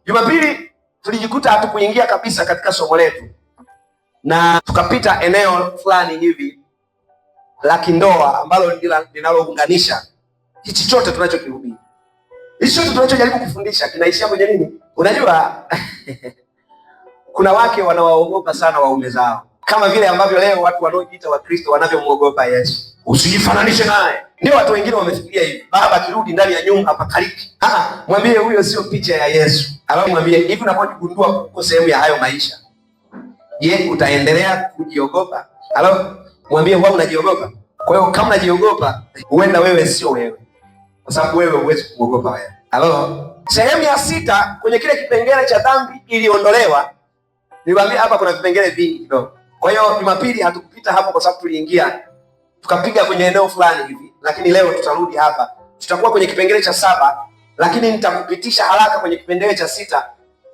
Jumapili tulijikuta hatukuingia kabisa katika somo letu, na tukapita eneo fulani hivi la kindoa ambalo linalounganisha hichi chote tunachokihubiri. Hichi chote tunachojaribu kufundisha kinaishia kwenye nini? Unajua kuna wake wanawaogopa sana waume zao, kama vile ambavyo leo watu wanaojiita Wakristo wanavyomwogopa Yesu. Usijifananishe naye. Ndio watu wengine wamefikiria hivi, baba akirudi ndani ya nyumba pakaliki. Mwambie huyo sio picha ya Yesu. Alafu mwambie hivi, unapojigundua uko sehemu ya hayo maisha, je, utaendelea kujiogopa? Alafu mwambie wewe unajiogopa. Kwa hiyo kama unajiogopa, huenda wewe sio wewe, kwa sababu wewe huwezi kuogopa wewe. Sehemu ya 6 kwenye kile kipengele cha dhambi iliondolewa. Niliwaambia hapa kuna vipengele vingi kidogo. Kwa hiyo Jumapili hatukupita hapo kwa sababu tuliingia tukapiga kwenye eneo fulani hivi, lakini leo tutarudi hapa. Tutakuwa kwenye kipengele cha 7, lakini nitakupitisha haraka kwenye kipengele cha 6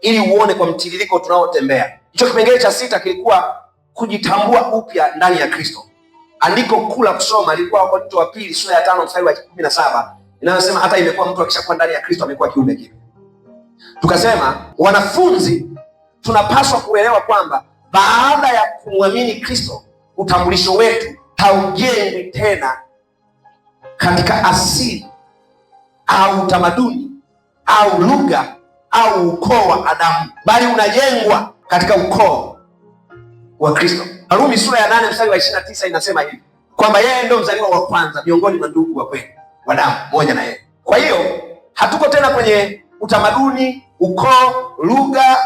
ili uone kwa mtiririko tunaotembea. Hicho kipengele cha 6 kilikuwa kujitambua upya ndani ya Kristo. Andiko kula kusoma lilikuwa Wakorintho wa pili sura ya 5 mstari wa 17 inayosema hata imekuwa mtu akishakuwa ndani ya Kristo amekuwa kiumbe kipya. Tukasema wanafunzi tunapaswa kuelewa kwamba baada ya kumwamini Kristo, utambulisho wetu haujengwi tena katika asili au utamaduni au lugha au ukoo wa Adamu, bali unajengwa katika ukoo wa Kristo. Warumi sura ya 8 mstari wa 29 inasema hivi kwamba yeye ndio mzaliwa wa kwanza miongoni mwa ndugu wa kweli wa damu moja na yeye. Kwa hiyo hatuko tena kwenye utamaduni, ukoo, lugha,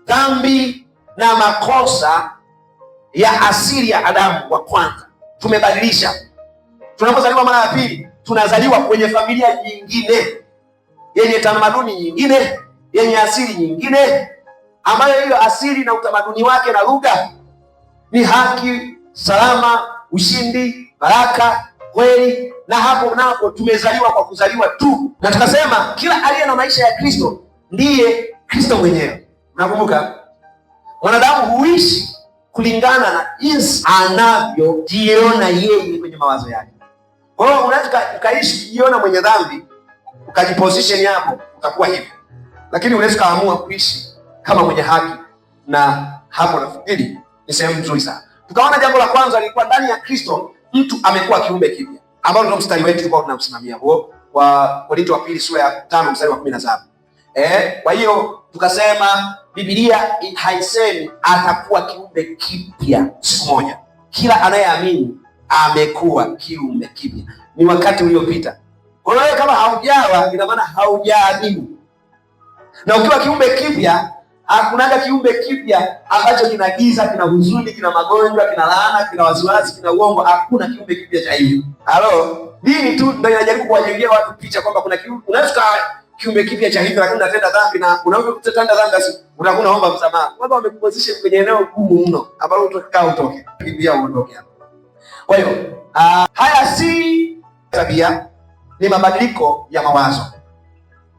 dhambi na makosa ya asili ya Adamu wa kwanza. Tumebadilisha. Tunapozaliwa mara ya pili, tunazaliwa kwenye familia nyingine yenye tamaduni nyingine, yenye asili nyingine, ambayo hiyo asili na utamaduni wake na lugha ni haki, salama, ushindi, baraka, kweli. Na hapo napo tumezaliwa kwa kuzaliwa tu, na tukasema kila aliye na maisha ya Kristo ndiye Kristo mwenyewe. Nakumbuka mwanadamu huishi kulingana na jinsi anavyojiona yeye kwenye mawazo yake. Kwa hiyo unaweza ukaishi kujiona mwenye dhambi, ukajiposition hapo, utakuwa hivyo. Lakini unaweza kaamua kuishi kama mwenye haki, na hapo nafikiri ni sehemu nzuri sana. Tukaona jambo la kwanza lilikuwa ndani ya Kristo mtu amekuwa kiumbe kipya, ambao ndio mstari wetu tulikuwa tunamsimamia huo wa Korintho wa pili sura ya 5 mstari wa 17. Kwa hiyo tukasema Biblia haisemi atakuwa kiumbe kipya siku moja. Kila anayeamini amekuwa kiumbe kipya, ni wakati uliopita. Kwa hiyo kama haujawa, ina maana haujaamini. Na ukiwa kiumbe kipya, hakunaga kiumbe kipya ambacho kina giza, kina huzuni, kina magonjwa, kina laana, kina wasiwasi, kina uongo. Hakuna kiumbe kipya cha hivyo. Dini tu ndio inajaribu kuwajengea watu picha kwamba kuna kiumbe, unaweza kiumbe kipya cha hivyo, lakini unatenda dhambi, na unapotenda dhambi utakuwa unaomba msamaha. Baba wamekuposition kwenye eneo gumu mno ambalo utakaa utoke. Biblia uondoke hapo. Kwa hiyo haya si tabia, ni mabadiliko ya mawazo,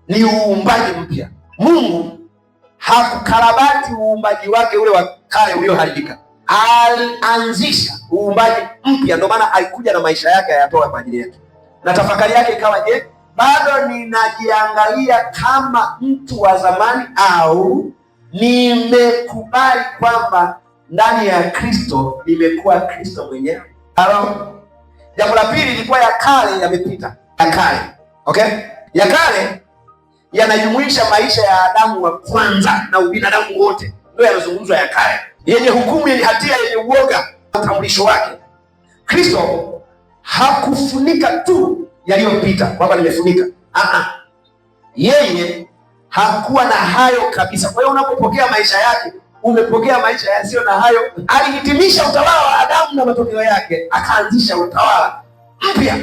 ni uumbaji mpya. Mungu hakukarabati uumbaji wake ule wa kale ulioharibika. Alianzisha uumbaji mpya, ndio maana alikuja na maisha yake ayatoa kwa ajili yetu. Na tafakari yake ikawa, je, bado ninajiangalia kama mtu wa zamani au nimekubali kwamba ndani ya Kristo nimekuwa Kristo mwenyewe? Jambo la pili lilikuwa ya kale yamepita. Ya kale, okay? Ya kale yanajumuisha maisha ya Adamu wa kwanza na ubinadamu wote, ndio yanazungumzwa ya kale, yenye hukumu, yenye hatia, yenye uoga, utambulisho wake. Kristo hakufunika tu yaliyopita kwamba nimefunika. Yeye hakuwa na hayo kabisa. Kwa hiyo unapopokea maisha yake, umepokea maisha yasiyo na hayo. Alihitimisha utawala wa Adamu na matokeo yake akaanzisha utawala mpya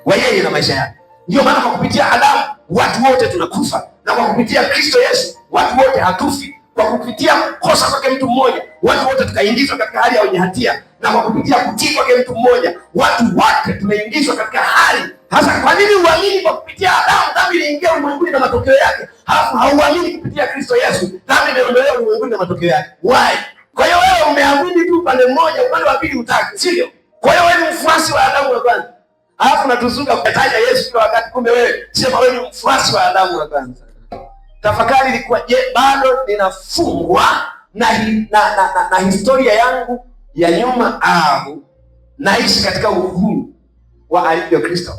wa yeye na maisha yake. Ndio maana kwa kupitia Adamu watu wote tunakufa, na kwa kupitia Kristo Yesu watu wote hatufi. Kwa kupitia kosa kwake mtu mmoja watu wote tukaingizwa katika hali ya wenye hatia, na kwa kupitia kutii kwake mtu mmoja watu wote tumeingizwa katika hali. Hasa kwa nini uamini kwa kupitia Adamu dhambi iliingia ulimwenguni na matokeo yake, halafu hauamini kupitia Kristo Yesu dhambi imeondolewa ulimwenguni na matokeo yake? Why? Kwa hiyo wewe umeamini tu upande mmoja, upande wa pili hutaki, sio? Kwa hiyo wewe ni mfuasi wa Adamu wa kwanza, halafu unatuzunga kutaja Yesu kila wakati, kumbe wewe sema wewe ni mfuasi wa Adamu wa kwanza. Tafakari ilikuwa je, bado ninafungwa na historia yangu ya nyuma au naishi katika uhuru wa alivyo Kristo?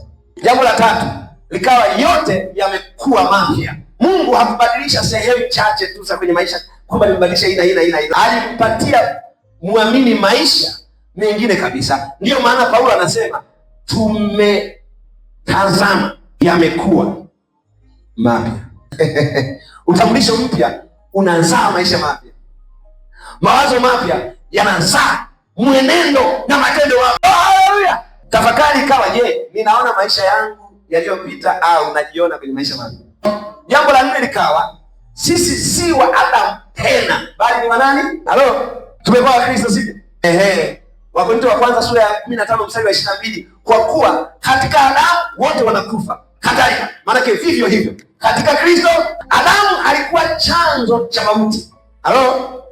Jambo la tatu likawa yote yamekuwa mapya. Mungu hakubadilisha sehemu chache tu za kwenye maisha kwamba nimebadilisha hii na hii na hii na hii. Alimpatia muamini maisha mengine kabisa. Ndiyo maana Paulo anasema tumetazama yamekuwa mapya. Utambulisho mpya unazaa maisha mapya. Mawazo mapya yanazaa mwenendo na matendo mapya. Haleluya! Tafakari ikawa je, ninaona maisha yangu yaliyopita au najiona kwenye maisha mapya? Jambo la nne likawa sisi si wa Adamu tena, bali ni wa nani? Halo, tumekuwa wa Kristo sisi. Wakorintho wa kwanza sura ya 15 mstari wa 22, kwa kuwa katika Adamu wote wanakufa. Kadhalika, maana vivyo hivyo katika Kristo Adamu alikuwa chanzo cha mauti. Halo,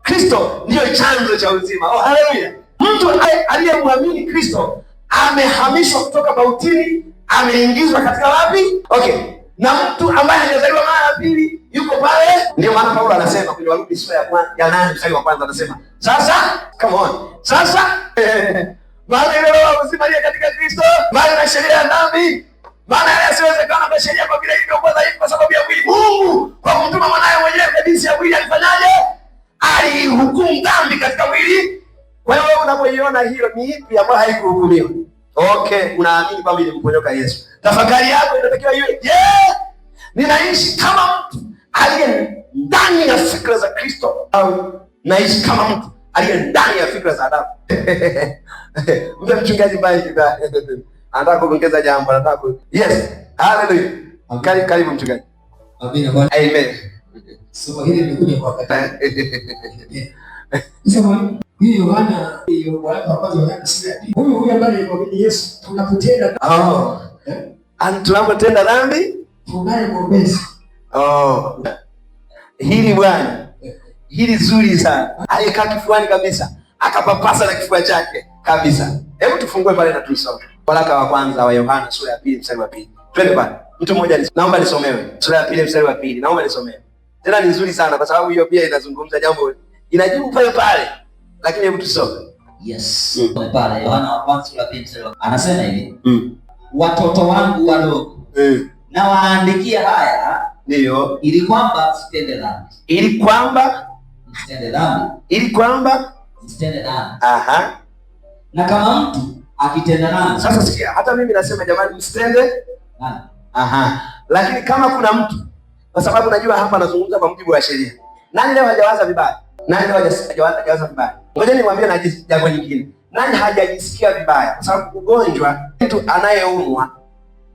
Kristo ndiyo chanzo cha uzima. Oh, haleluya! Mtu aliyemwamini Kristo amehamishwa kutoka mautini, ameingizwa katika wapi? Okay. Na mtu ambaye hajazaliwa mara ya pili yuko pale. Ndio maana Paulo anasema kwenye Warumi sura ya 8 mstari wa kwanza anasema, sasa come on. Sasa maana ile roho ya uzima ile katika Kristo, maana na sheria ya dhambi, maana yale yasiwezekana kwa sheria kwa vile ilivyokuwa dhaifu kwa sababu ya mwili. Mungu kwa kumtuma mwanae mwenyewe kwa jinsi ya mwili alifanyaje? Alihukumu dhambi katika mwili. Kwa hiyo wewe unapoiona hiyo ni ipi ambayo haikuhukumiwa? Okay, unaamini kwamba ilimponyoka Yesu. Tafakari yako inatakiwa iwe, ninaishi kama mtu aliye ndani ya fikra za Kristo au naishi kama mtu aliye ndani ya fikra za Adamu? Mtu mchungaji mbaya anataka kuongeza jambo, anataka yes. Haleluya. Karibu mchungaji. Amina Bwana. Amen. Somo hili limekuja kwa wakati. Sema hii Yohana waraka wa kwanza sura ya 2. Huyu ambaye alikuamini Yesu tunapotenda tunapotenda dhambi tunaye mwombezi. Hili bwana, hili zuri sana. Alikaa kifuani kabisa, akapapasa na kifua chake kabisa. Hebu tufungue pale na tuisome. Waraka wa kwanza wa Yohana sura ya 2 mstari wa 2. Twende pale. Mtu mmoja naomba nisomewe. Sura ya 2 mstari wa 2. Naomba nisomewe. Tena ni nzuri sana kwa sababu hiyo pia inazungumza jambo inajibu pale pale. Lakini hebu tusome. Yes. Pale Yohana wa kwanza sura ya 2 mstari wa 2. Anasema hivi. Watoto wangu wadogo. Na waandikia haya ndio ili kwamba msitende dhambi. Ili kwamba msitende dhambi. Ili kwamba msitende dhambi. Aha. Na kama mtu akitenda dhambi. Sasa sikia, hata mimi nasema jamani msitende dhambi. Aha. Lakini kama kuna mtu, kwa sababu najua hapa nazungumza kwa mujibu wa sheria. Nani leo hajawaza vibaya? Nani leo hajawaza vibaya? Ngoja niwaambie na jambo lingine. Nani hajajisikia vibaya? Kwa sababu ugonjwa, mtu anayeumwa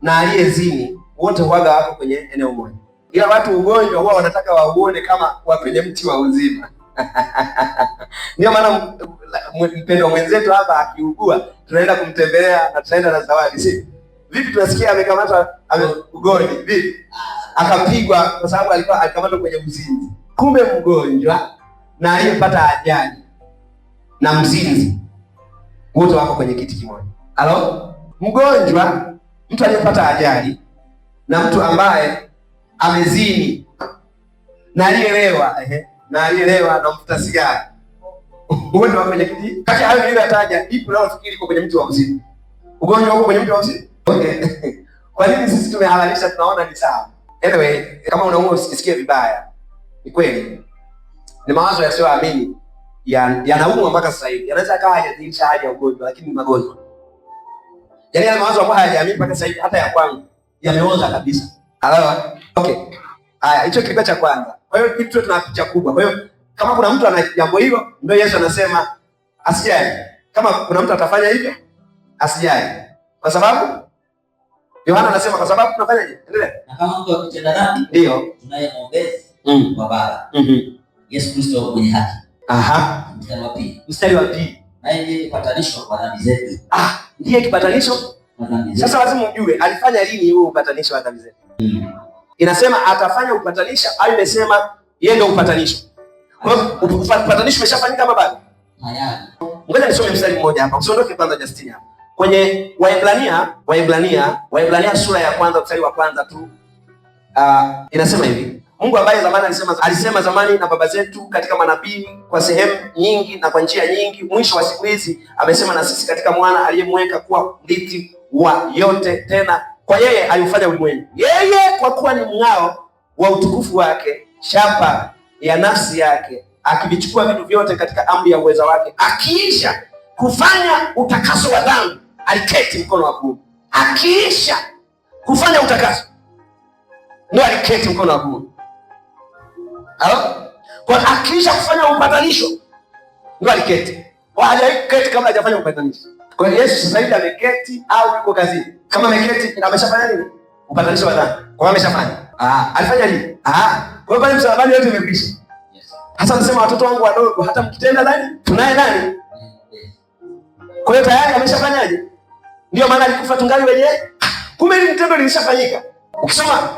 na aliyezini wote huaga wako kwenye eneo moja. Ila watu ugonjwa huwa wanataka wauone kama wa kwenye mti wa uzima. Ndio maana mpendwa mwenzetu hapa akiugua, tunaenda kumtembelea na tunaenda na zawadi, si? Vipi tunasikia amekamatwa ugonjwa, vipi? Akapigwa kwa sababu alikuwa alikamatwa kwenye uzinzi. Kumbe mgonjwa na aliyepata ajali na mzinzi wote wako kwenye kiti kimoja. Halo? Mgonjwa, mtu aliyepata ajali na mtu ambaye amezini na aliyelewa, na mfuta sigara wote wako kwenye kiti. Kati hayo niliyotaja, ipi unaofikiri iko kwenye mti wa uzima? Ugonjwa uko kwenye mti wa uzima? Okay. Kwa nini sisi tumehalalisha tunaona ni sawa? Anyway, kama unaumwa usisikie vibaya. Ni kweli. Ni mawazo yasiyoamini yanaumwa mpaka sasa hivi. Yanaweza kawa hayajadhihirisha hali ya ugonjwa lakini ni magonjwa. Yaani yale mawazo ambayo hayajaamini mpaka sasa hivi hata ya kwangu yameoza kabisa. Alawa? Okay. Haya, hicho kilikuwa cha kwanza. Kwa hiyo kitu tuna picha kubwa. Kwa hiyo kama kuna mtu ana jambo hilo, ndio Yesu anasema asijali. Kama kuna mtu atafanya hivyo, asijali. Kwa sababu Yohana anasema kwa sababu tunafanyaje? Endelea. Na kama mtu akitenda dhambi, ndio tunaye mwombezi kwa Baba. Yesu Kristo mwenye haki. Aha. Mstari wa 2. Naye ndiye kipatanisho kwa dhambi zetu. Ndiye kipatanisho kwa dhambi zetu. Sasa lazima ujue alifanya lini huo upatanisho wa dhambi zetu. Inasema atafanya upatanisho au imesema yeye ndio upatanisho. Kwa hiyo upatanisho umeshafanyika kama bado? Tayari. Ngoja nisome mstari mmoja hapa. Usiondoke kwanza Justin hapa. Kwenye Waebrania sura ya kwanza mstari wa kwanza tu. Inasema hivi. Mungu ambaye zamani alisema zamani na baba zetu katika manabii kwa sehemu nyingi na kwa njia nyingi, mwisho wa siku hizi amesema na sisi katika mwana aliyemweka kuwa mrithi wa yote, tena kwa yeye aliufanya ulimwengu. Yeye kwa kuwa ni mng'ao wa utukufu wake, chapa ya nafsi yake, akivichukua vitu vyote katika amri ya uweza wake, akiisha kufanya utakaso wa dhambi, aliketi mkono wa kuume. Akiisha kufanya utakaso ndio aliketi mkono wa kuume. Kwa akiisha kufanya upatanisho ndio aliketi. Hajaketi kabla hajafanya upatanisho. Kwa hiyo Yesu sasa hivi ameketi au yuko kazini? Kama ameketi ameshafanya nini? Upatanisho wa dhambi. Kwa hiyo ameshafanya. Alifanya nini? Kwa hiyo pale msalabani yote imekwisha. Hasa anasema watoto wangu wadogo, hata mkitenda nani? Tunaye nani? Kwa hiyo tayari ameshafanyaje? Ndio maana alikufa tungali wenyewe. Kumbe hili mtendo lilishafanyika. Ukisoma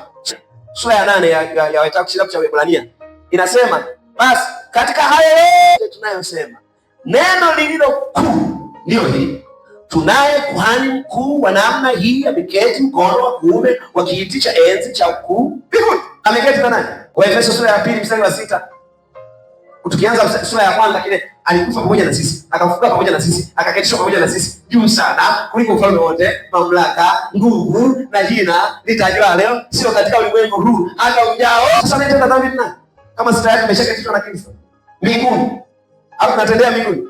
sura ya 8 ya kitabu cha Waebrania inasema, basi katika hayo yote tunayosema, neno lililo kuu ndio hili: tunaye kuhani mkuu wa namna hii, ameketi mkono wa kuume wa kiti cha enzi cha ukuu mbinguni. Ameketi na nani? Waefeso sura ya 2 mstari wa 6. Tukianza sura ya kwanza, kile alikufa pamoja na sisi, akafufuka pamoja na sisi, akaketishwa pamoja na sisi juu sana kuliko ufalme wote, mamlaka, nguvu na jina litajwa leo, sio katika ulimwengu huu hata ujao. Sasa anatenda dhambi nani? Kama sisi tayari tumeshaketishwa na Kristo mbinguni, au tunatendea mbinguni.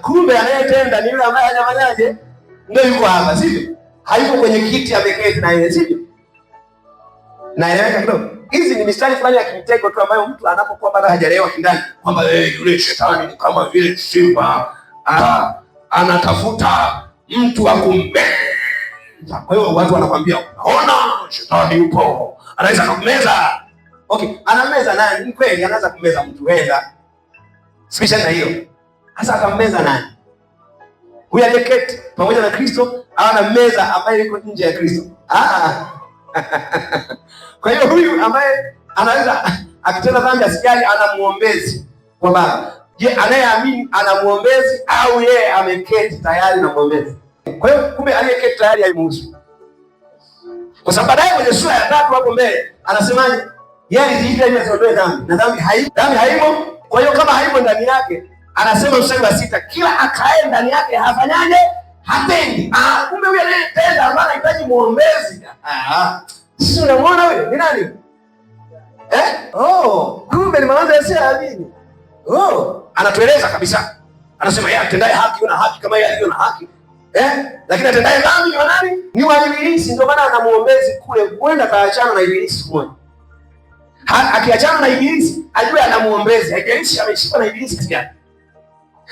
Kumbe anayetenda ni yule ambaye hajafanyaje, ndio yuko hapa, sivyo? Hayuko kwenye kiti ameketi na yeye, sivyo? Naeleweka kidogo? Hizi ni mistari fulani ya kimtego tu ambayo mtu anapokuwa bado hajaelewa kindani kwamba yule shetani ni kama vile simba anatafuta mtu wa kummeza. Kwa hiyo watu wanakuambia, unaona shetani yupo, anaweza kumeza. Okay, anameza nani? Ni kweli anaweza kumeza mtu, wenda special na hiyo. Hasa akammeza nani? Huyu aliyeketi pamoja na Kristo au anameza ambaye yuko nje ya Kristo? Kwa hiyo huyu ambaye anaweza akitenda dhambi asijali, ana muombezi kwa Baba. Je, anayeamini ana muombezi au yeye ameketi tayari na muombezi? Kwa hiyo kumbe aliyeketi tayari haimuhusu. Kwa sababu baadaye kwenye sura ya 3 hapo mbele anasemaje? Yeye alijiita ili asiondoe dhambi, na dhambi haimo. Kwa hiyo kama haimo ndani yake, anasema mstari wa 6, kila akae ndani yake hafanyaje? Hatendi. Kumbe huyu anayetenda ambaye anahitaji muombezi. Sisi unamwona huyo ni nani? Kumbe ni mawazo yasiyoamini. Anatueleza kabisa. Anasema yeye atendaye haki una haki kama yeye alivyo na haki. Lakini atendaye dhambi ni nani? Ni wa ibilisi. Ndio maana anamuombezi kule, kwenda kaachana na ibilisi siku moja. Akiachana na ibilisi, ajue anamuombezi. Haijalishi ameshikwa na ibilisi kiasi gani.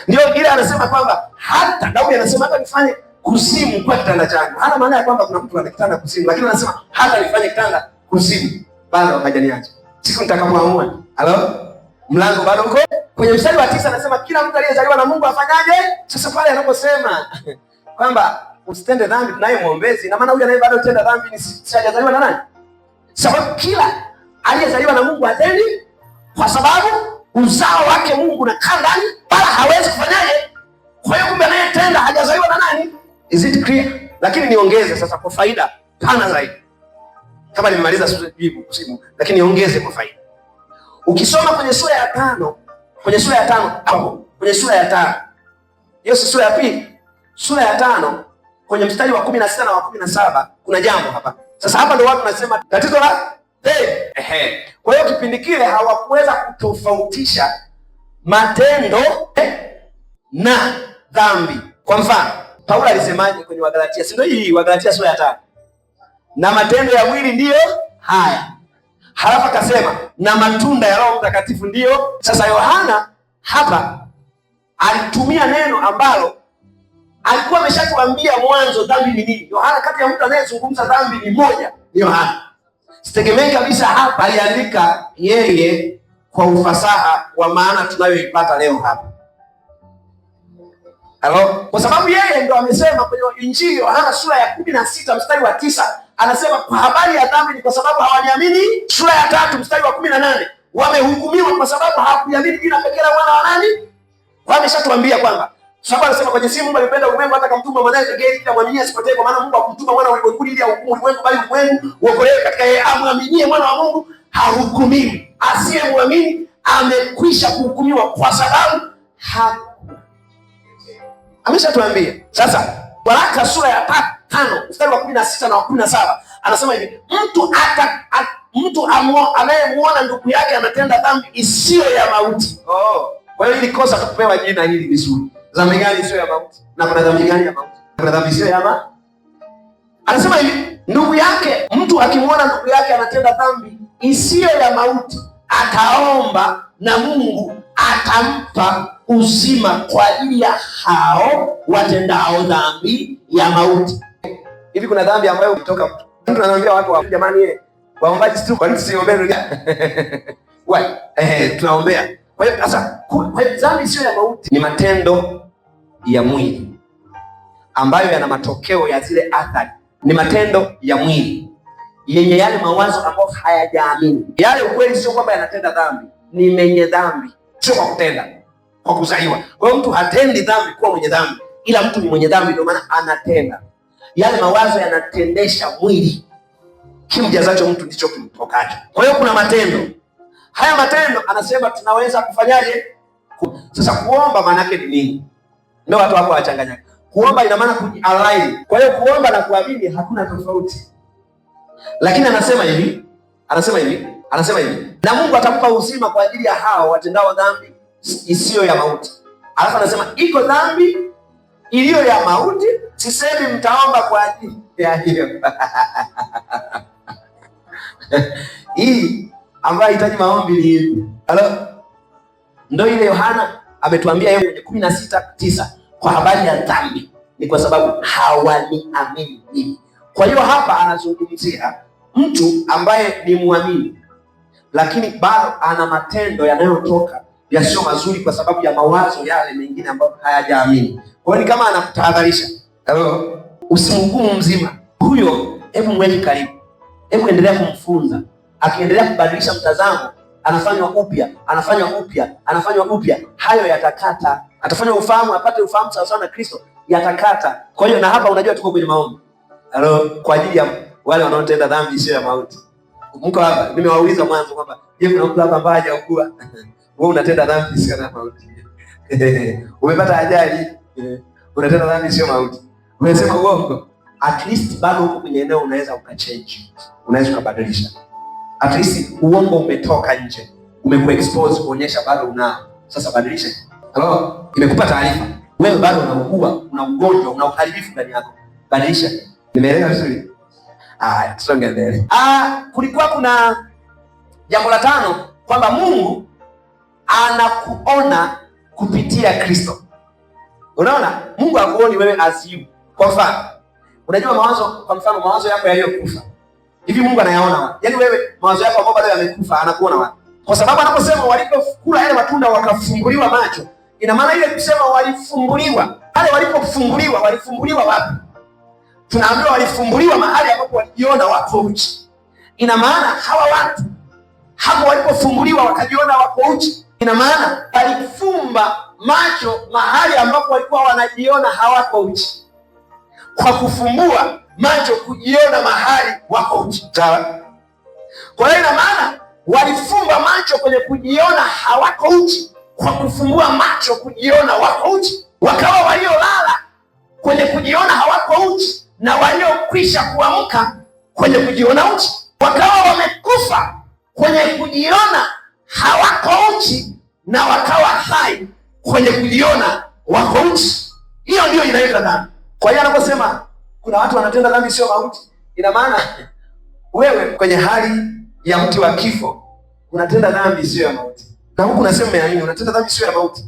Ndio ile anasema kwamba hata Daudi anasema hata nifanye kuzimu kwa kitanda changu. Hana maana ya kwamba kuna mtu ana kitanda kuzimu, lakini anasema hata nifanye kitanda kuzimu bado hajaniacha. Siku nitakapoamua. Mlango bado uko. Kwenye mstari wa 9 anasema kila mtu aliyezaliwa na Mungu afanyaje? Sasa pale anaposema kwamba usitende dhambi, tunaye muombezi, na maana huyu anaye bado tenda dhambi ni sijazaliwa na nani? Sababu kila aliyezaliwa na Mungu hatendi, kwa sababu uzao wake Mungu unakaa ndani, wala hawezi kufanyaje. Kwa hiyo kumbe anayetenda hajazaliwa na nani? Is it clear? Lakini niongeze sasa kwa faida pana zaidi. Kama nimemaliza sura jibu kusimu, lakini niongeze kwa faida. Ukisoma kwenye sura ya 5, kwenye sura ya 5. Hiyo si sura ya 2. Sura ya 5 kwenye mstari wa 16 na wa 17 kuna jambo hapa. Sasa hapa ndio watu nasema tatizo la Kwa hiyo kipindi kile hawakuweza kutofautisha matendo na dhambi. Kwa mfano, Paulo alisemaje kwenye Wagalatia? Si ndio hii Wagalatia sura ya 5. Na matendo ya mwili ndiyo haya. Halafu akasema na matunda ya Roho Mtakatifu ndiyo. Sasa Yohana hapa alitumia neno ambalo alikuwa ameshatuambia mwanzo dhambi ni nini. Yohana kati ya mtu anayezungumza dhambi ni moja, ni Yohana. Sitegemei kabisa hapa aliandika yeye kwa ufasaha wa maana tunayoipata leo hapa. Kwa sababu yeye ndo amesema kwenye Injili Yohana sura ya 16 mstari wa 9, anasema kwa habari ya dhambi ni kwa sababu hawaniamini. Sura ya 3 mstari wa 18, wamehukumiwa kwa sababu hawakuamini jina pekee la mwana wa nani? Wameshatuambia kwamba sababu anasema kwa jinsi Mungu alipenda ulimwengu hata akamtuma mwanae pekee ili amwaminie asipotee, kwa maana Mungu hakumtuma mwana wa ulimwengu ili ahukumu ulimwengu, bali ulimwengu uokolewe katika yeye. Amwaminie mwana wa Mungu hahukumiwi. Asiyemwamini amekwisha kuhukumiwa kwa sababu ameshatuambia. Sasa Waraka sura ya 5 mstari wa 16 na wa 17 anasema hivi, mtu anayemuona ndugu yake anatenda dhambi isiyo ya mauti. Kwa hiyo ili kosa tupewa jina hili vizuri. Dhambi gani isiyo ya mauti? Na kuna dhambi gani ya mauti? Kuna dhambi isiyo ya mauti. Anasema hivi, mtu akimwona ndugu yake anatenda dhambi isiyo ya mauti, ataomba na Mungu atampa uzima kwa ajili ya hao watendao dhambi ya mauti. Hivi kuna dhambi ambayo kutoka mtu anaambia watu wa jamani waombaji tu, kwa nini siombee dunia? Tunaombea. Kwa hiyo sasa dhambi sio ya mauti, ni matendo ya mwili ambayo yana matokeo ya zile athari. Ni matendo ya mwili yenye yale mawazo ambayo hayajaamini. Yale ukweli sio kwamba yanatenda dhambi, ni mwenye dhambi, sio kwa kutenda, kwa kuzaliwa. Kwa hiyo mtu hatendi dhambi kuwa mwenye dhambi, ila mtu ni mwenye dhambi ndio maana anatenda. Yale mawazo yanatendesha mwili, kimjazacho mtu ndicho kimtokacho. Kwa hiyo kuna matendo. Haya matendo anasema tunaweza kufanyaje? Sasa kuomba maana yake ni nini? Ndio watu hapo wachanganyana. Kuomba ina maana kuji-align. Kwa hiyo kuomba na kuamini hakuna tofauti. Lakini anasema hivi, na Mungu atampa uzima kwa ajili ya hao watendao dhambi isiyo ya mauti. Alafu anasema iko dhambi iliyo ya mauti, sisemi mtaomba kwa ajili ya hiyo. Hii ambayo inahitaji maombi ni hivi. Ndio ile Yohana ametuambia yeye kwenye 16:9 kwa habari ya dhambi ni kwa sababu hawaniamini mimi. Kwa hiyo hapa anazungumzia mtu ambaye ni muamini lakini bado ana matendo yanayotoka yasiyo mazuri kwa sababu ya mawazo yale mengine ambayo hayajaamini. Kwa hiyo ni kama anakutahadharisha. Usimhukumu mzima. Huyo hebu mweke karibu. Hebu endelea kumfunza. Akiendelea kubadilisha mtazamo, anafanywa upya. Hayo yatakata. Atafanya ufahamu, apate ufahamu sawa sawa na Kristo, yatakata. Kwa hiyo na hapa unajua tuko kwenye maombi. Kwa ajili ya wale wanaotenda dhambi isiyo ya mauti. Mko hapa, nimewauliza mwanzo kwamba je, kuna mtu hapa ambaye hajaokoka? Wewe unatenda dhambi isiyo ya mauti. Umepata ajali, unatenda dhambi isiyo ya mauti. Unasema uongo. At least bado uko kwenye eneo unaweza ukachange. Unaweza kubadilisha. At least uongo umetoka nje. Umekuexpose kuonyesha bado unao. Sasa badilisha. Imekupa taarifa. Wewe bado unaugua, una ugonjwa, una uharibifu ndani yako. Badilisha. Nimeelewa vizuri? Tusonge mbele. Kulikuwa kuna jambo la 5 kwamba Mungu anakuona kupitia Kristo. Unaona? Mungu hakuoni wewe as you. Kwa mfano, unajua mawazo yako yaliyokufa. Hivi Mungu anayaona wapi? Yaani wewe mawazo yako ambayo bado yamekufa anakuona wapi? Kwa sababu anaposema walipokula yale matunda wakafumbuliwa macho, ina maana ile kusema walifumbuliwa. Wale walifumbuliwa wapi? Tunaambiwa walifumbuliwa mahali ambapo walijiona wako uchi. Ina maana hawa watu hapo walipofumbuliwa wakajiona wako uchi, ina maana walifumba macho mahali ambapo walikuwa wanajiona hawako uchi, kwa kufumbua macho kujiona mahali wako uchi. Sawa? Kwa hiyo ina maana walifumba macho kwenye kujiona hawako uchi, kwa kufumbua macho kujiona wako uchi. Wakawa waliolala kwenye kujiona hawako uchi na waliokwisha kuamka kwenye kujiona uchi. Wakawa wamekufa kwenye kujiona hawako uchi na wakawa hai kwenye kujiona wako uchi. Hiyo ndio inaitwa dhambi. Kwa hiyo anaposema kuna watu wanatenda dhambi sio mauti, ina maana wewe kwenye hali ya mti wa kifo unatenda dhambi sio ya mauti. Na huku unasema yaani unatenda dhambi sio ya mauti.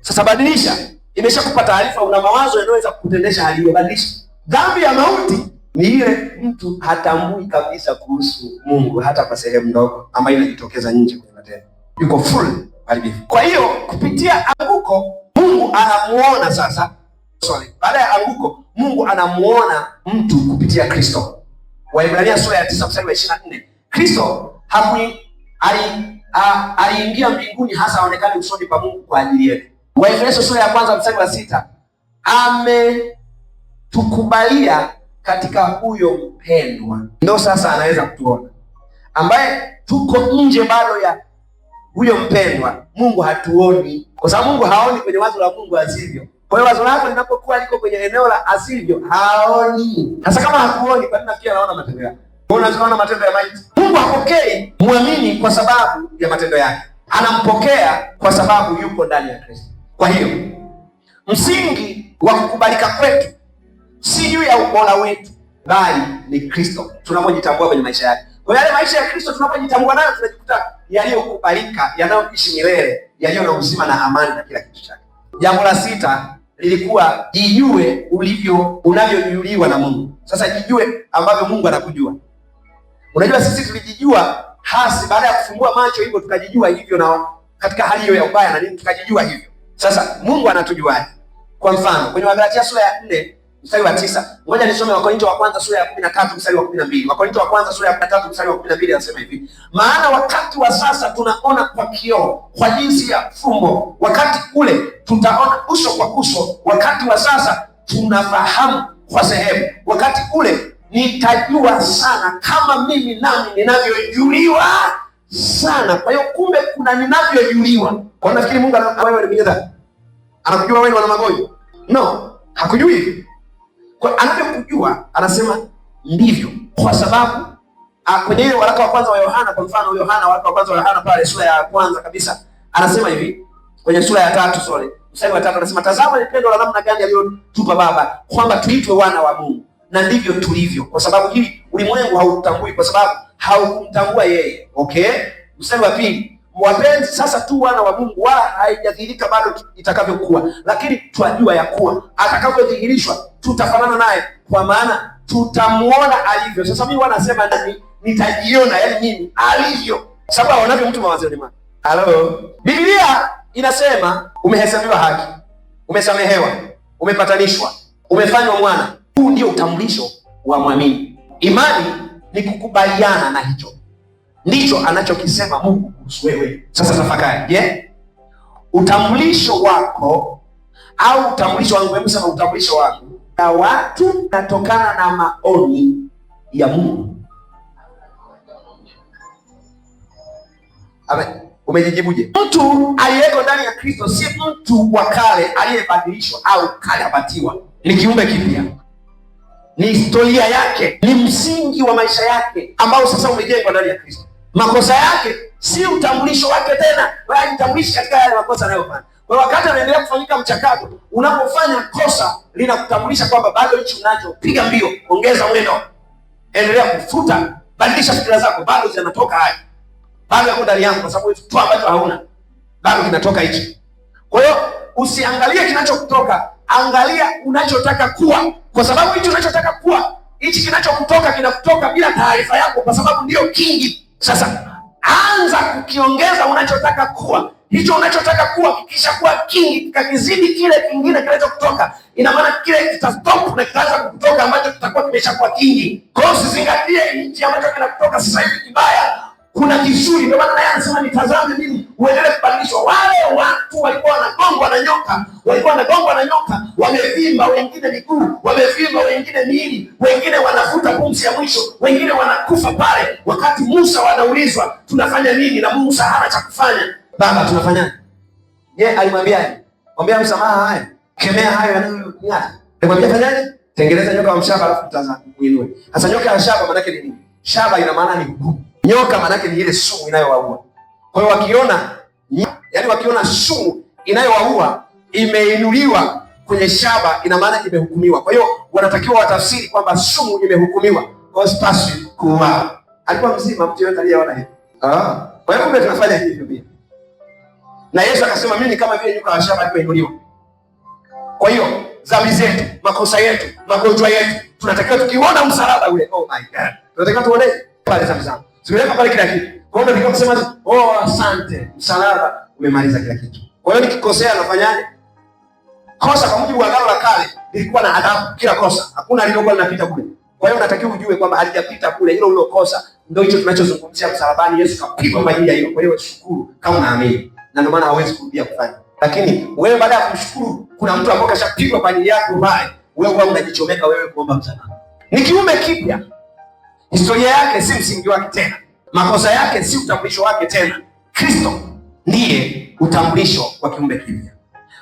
Sasa badilisha. Imeshakupa taarifa, una mawazo yanayoweza kukutendesha hali hiyo, badilisha. Dhambi ya mauti ni ile mtu hatambui kabisa kuhusu Mungu hata kwa sehemu ndogo ambayo inajitokeza nje kwenye matendo. Yuko full haribifu. Kwa hiyo kupitia anguko Mungu anamuona sasa. Baada ya anguko Mungu anamuona mtu kupitia Kristo. Waebrania sura ya 9 mstari wa 24. Kristo aliingia mbinguni hasa aonekane usoni pa Mungu kwa ajili yetu. Waefeso sura ya 1 mstari wa 6. Ametukubalia katika huyo mpendwa. Ndio sasa anaweza kutuona. Ambaye tuko nje bado ya huyo mpendwa, Mungu hatuoni, kwa sababu Mungu haoni kwenye wazo la Mungu asivyo. Kwa hiyo wazo lako linapokuwa liko kwenye eneo la asivyo, haoni. Sasa kama hakuoni, kwa nini nafikiri anaona matendo yako? Unaweza kuona matendo ya maiti. Mungu hapokei muamini kwa sababu ya matendo yake, anampokea kwa sababu yuko ndani ya Kristo. Kwa hiyo msingi wa kukubalika kwetu si juu ya ubora wetu, bali ni Kristo tunapojitambua kwenye maisha yake. Kwa yale maisha ya Kristo tunapojitambua nayo, tunajikuta yaliyokubalika, yanayoishi milele, yaliyo na uzima na amani na kila kitu chake. Jambo la 6 lilikuwa jijue unavyojuliwa na Mungu. Sasa jijue ambavyo Mungu anakujua. Unajua sisi tulijijua hasi baada ya kufumbua macho hivyo, tukajijua hivyo, na katika hali hiyo ya ubaya na nini tukajijua hivyo. Sasa Mungu anatujuaje? Kwa mfano kwenye Wagalatia sura ya 4 mstari wa 9. Ngoja nisome Wakorintho wa kwanza sura ya 13 mstari wa 12. Wakorintho wa kwanza sura ya 13 mstari wa 12 anasema hivi: maana wakati wa sasa tunaona kwa kioo, kwa jinsi ya fumbo, wakati ule tutaona uso kwa uso. Wakati wa sasa tunafahamu kwa sehemu, wakati ule nitajua sana, kama mimi nami ninavyojuliwa sana. Kwa hiyo kumbe kuna ninavyojuliwa. Kwa nafikiri Mungu wewe ni mwenye anakujua wewe una magonjwa? No, hakujui hivi. Kwa anapokujua anasema ndivyo, kwa sababu kwenye ile waraka wa kwanza wa Yohana, kwa mfano waraka wa kwanza wa Yohana pale sura ya kwanza kabisa anasema hivi, kwenye sura ya 3 mstari wa 3 anasema, tazama ni pendo la namna gani aliyotupa Baba, kwamba tuitwe wana wa Mungu, na ndivyo tulivyo. Kwa sababu hili ulimwengu hautambui, kwa sababu haukumtambua yeye. Okay, mstari wa 2, wapenzi, sasa tu wana wa Mungu, wala haijadhihirika bado itakavyokuwa, lakini twajua ya kuwa atakavyodhihirishwa tutafanana naye, kwa maana tutamuona alivyo. Sasa mimi wanasema nani nitajiona, yani mimi alivyo, sababu wanavyo mtu mawazo ni maana. Hello, Biblia inasema umehesabiwa haki, umesamehewa, umepatanishwa, umefanywa mwana. Huu ndio utambulisho wa mwamini. Imani ni kukubaliana na hicho, ndicho anachokisema Mungu kuhusu wewe. Sasa tafakari, je, utambulisho wako au utambulisho wangu, hebu sema utambulisho wangu na watu natokana na maoni ya Mungu? Amen. Umejijibuje? Mtu aliyeko ndani ya Kristo si mtu wa kale aliyebadilishwa au kalabatiwa, ni kiumbe kipya. Ni historia yake, ni msingi wa maisha yake ambao sasa umejengwa ndani ya Kristo. Makosa yake si utambulisho wake tena, bali utambulisho katika yale makosa anayofanya. Kwa wakati anaendelea kufanyika mchakato, unapofanya kosa linakutambulisha kwamba bado hicho unacho, piga mbio, ongeza mwendo, endelea kufuta, badilisha fikra zako, bado zinatoka haya, bado yako ndani yako, kwa sababu kitu ambacho hauna bado kinatoka hicho. Kwa hiyo usiangalie kinachokutoka, angalia unachotaka kuwa, kwa sababu hicho unachotaka kuwa, hichi kinachokutoka kinakutoka bila taarifa yako, kwa sababu ndio kingi. Sasa anza kukiongeza unachotaka kuwa. Hicho unachotaka kuwa kikishakuwa kingi, kikakizidi kile kingine kinachokutoka, ina maana kile kitastop na kitaanza kukutoka ambacho kitakuwa kimeshakuwa kingi. Kwa hiyo usizingatie hichi ambacho kinakutoka sasa hivi kibaya, kuna kizuri. Ndio maana naye anasema nitazame mimi, uendelee kubadilishwa. Wale watu walikuwa wanagongwa na nyoka, wamevimba, wengine miguu wamevimba, wengine miili, wengine wanavuta pumzi ya mwisho, wengine wanakufa pale. Wakati Musa wanaulizwa tunafanya nini, na Musa hana cha kufanya. Baba, tunafanyaje? Yeye alimwambiaje? Mwambia msamaha haya, kemea hayo yanayonyata. Alimwambia fanyaje? Tengeneza nyoka wa mshaba alafu mtazame muinue. Sasa nyoka ya shaba maana yake ni nini? Shaba ina maana ni nguvu. Nyoka maana yake ni ile sumu inayowaua. Kwa hiyo wakiona sumu inayowaua imeinuliwa kwenye shaba, ina maana imehukumiwa. Kwa hiyo wanatakiwa watafsiri kwamba sumu imehukumiwa, kwa hiyo spasi kuua. Alikuwa mzima mtu yote aliyeona hivi. Kwa hiyo kumbe tunafanya hivyo pia. Na Yesu akasema mimi ni kama vile nyoka wa shaba aliyeinuliwa. Kwa hiyo dhambi zetu, makosa yetu, magonjwa yetu, tunatakiwa tukiona msalaba ule, oh my God, tunatakiwa tuone pale dhambi zangu. Siweka pale kila kitu. Kwa hiyo tunatakiwa kusema oh asante, msalaba umemaliza kila kitu. Kwa hiyo nikikosea nafanyaje? Kosa kwa mujibu wa Agano la Kale lilikuwa na adhabu kila kosa. Hakuna lililokuwa linapita kule. Kwa hiyo unatakiwa ujue kwamba halijapita kule, hilo ulilokosa ndio hicho tunachozungumzia msalabani. Yesu kapigwa kwa ajili ya hilo. Kwa hiyo shukuru kama unaamini. Na ndio maana hawezi kurudia kufanya. Lakini wewe baada ya kumshukuru, kuna mtu ambaye kashapigwa kwa ajili yako mbaya, wewe unajichomeka wewe kuomba msamaha. Ni kiumbe kipya. Historia yake si msingi wake tena. Makosa yake si utambulisho wake tena. Kristo ndiye utambulisho wa kiumbe kipya.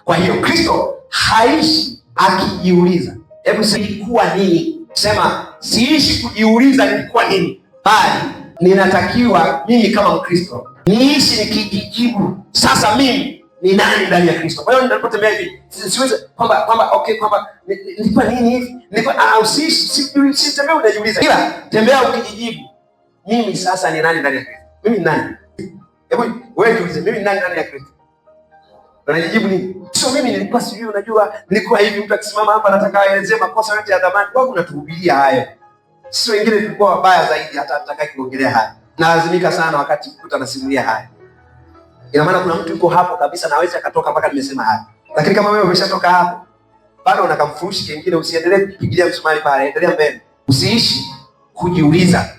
Kwa hiyo Kristo haishi akijiuliza hebu nilikuwa nini. Sema siishi kujiuliza nilikuwa nini, bali ninatakiwa mimi kama Mkristo niishi nikijijibu sasa mimi ni nani ndani ya Kristo. Kwa hiyo ninapotembea hivi siwezi kwamba nilikuwa nini hivi, usiishi tembea unajiuliza, ila tembea ukijijibu mimi sasa ni nani ndani ya Kristo. Mimi ni nani? Hebu wewe jiulize, mimi ni nani ndani ya Kristo? Unajijibu nini? Sio mimi nilikuwa sijui, unajua nilikuwa hivi. Mtu akisimama hapa anataka aelezee makosa yote ya zamani, kwa unatuhubiria hayo. Sisi wengine tulikuwa wabaya zaidi, hata hatutaki kuongelea haya. Nalazimika sana wakati mkuta nasimulia haya. Ina maana kuna mtu yuko hapo kabisa na hawezi akatoka mpaka nimesema haya. Lakini kama wewe umeshatoka hapo, bado unakamfurushi kingine, usiendelee kupigilia msumari pale, endelea mbele. Usiishi kujiuliza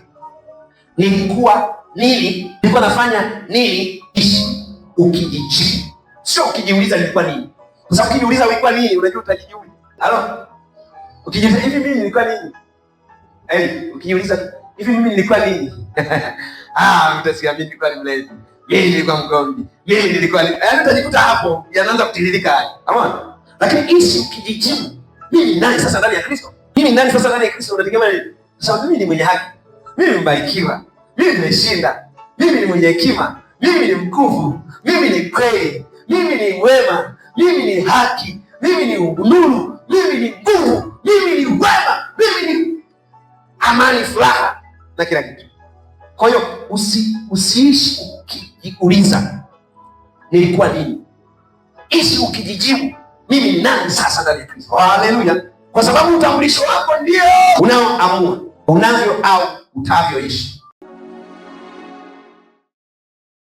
nilikuwa nini, nilikuwa nafanya nini. Ishi ukijijibu, sio ukijiuliza nilikuwa nini. Kwa sababu ukijiuliza ulikuwa nini, unajua utajijibu. Halo? Ukijiuliza hivi mimi nilikuwa nini? Ukijiuliza hivi mimi nilikuwa nini? Mtasikia mimi nilikuwa ni mlevi. Mimi nilikuwa mgomvi. Mimi nilikuwa yaani utajikuta hapo yanaanza kutiririka haya. Umeona? Lakini ishi ukijijibu, mimi nani sasa ndani ya Kristo? Mimi nani sasa ndani ya Kristo? Unategemea nini? Sasa mimi ni mwenye haki. Mimi ni mbarikiwa. Mimi nimeshinda. Mimi ni mwenye hekima. Mimi ni mkufu. Mimi ni kweli. Mimi ni wema. Mimi ni haki. Mimi ni nuru. Mimi ni nguvu. Mimi ni wema. Mimi ni amani, furaha na kila kitu. Kwa hiyo usiishi ukijiuliza nilikuwa nini. Ishi ukijijibu mimi ni nani sasa ndani ya Kristo. Haleluya. Kwa sababu utambulisho wako ndio unaoamua unavyo au utavyoishi.